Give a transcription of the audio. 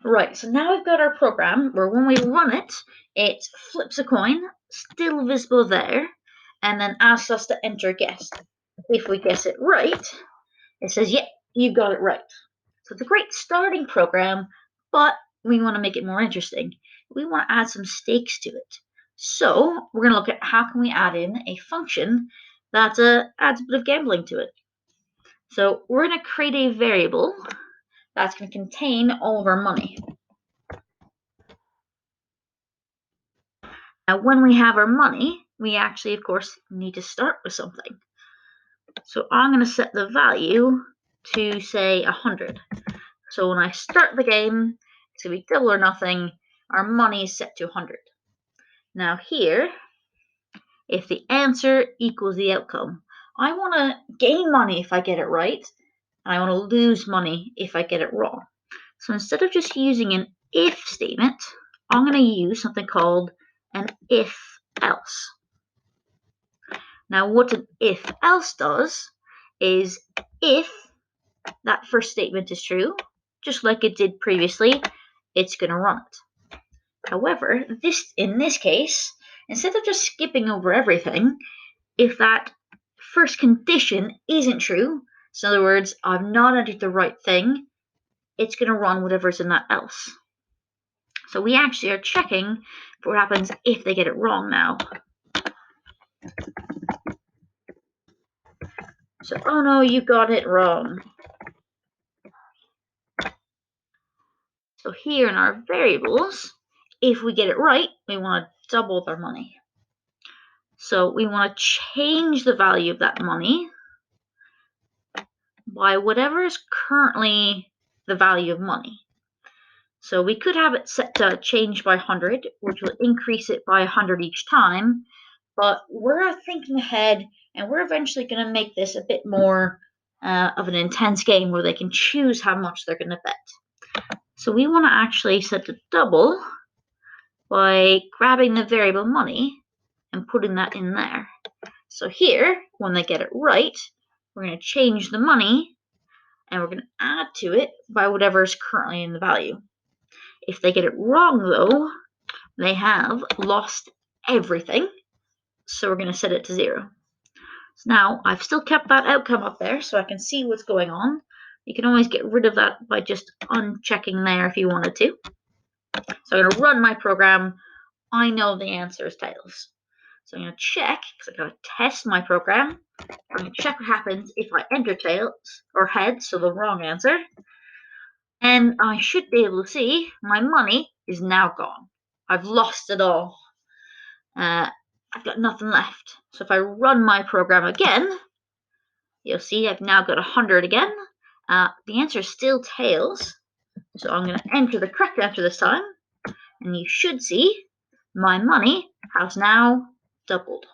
Right, so now we've got our program where when we run it, it flips a coin, still visible there, and then asks us to enter a guess. If we guess it right, it says, yeah, you got it right. So it's a great starting program, but we want to make it more interesting. We want to add some stakes to it. So we're going to look at how can we add in a function that adds a bit of gambling to it. So we're going to create a variable that's going to contain all of our money. Now, when we have our money, we actually, of course, need to start with something. So I'm going to set the value to, say, 100. So when I start the game, it's going to be double or nothing. Our money is set to 100. Now here, if the answer equals the outcome, I want to gain money if I get it right, and I want to lose money if I get it wrong. So instead of just using an if statement, I'm going to use something called an if-else. Now what an if-else does is if that first statement is true, just like it did previously, it's going to run it. However, in this case, instead of just skipping over everything, if that first condition isn't true, so in other words, I've not entered the right thing, it's going to run whatever's in that else. So we actually are checking for what happens if they get it wrong now. So, oh no, you got it wrong. So here in our variables, if we get it right, we want to double their money. So we want to change the value of that money by whatever is currently the value of money. So we could have it set to change by 100, which will increase it by 100 each time, but we're thinking ahead and we're eventually going to make this a bit more of an intense game where they can choose how much they're going to bet. So we want to actually set the double by grabbing the variable money and putting that in there. So here, when they get it right, we're going to change the money and we're going to add to it by whatever is currently in the value. If they get it wrong, though, they have lost everything. So we're going to set it to 0. So now I've still kept that outcome up there so I can see what's going on. You can always get rid of that by just unchecking there if you wanted to. So I'm going to run my program. I know the answer is tails. So I'm going to check, because I've got to test my program. I'm going to check what happens if I enter tails or heads, so the wrong answer. And I should be able to see my money is now gone. I've lost it all. I've got nothing left. So if I run my program again, you'll see I've now got 100 again. The answer is still tails. So I'm going to enter the correct answer this time. And you should see my money has now doubled.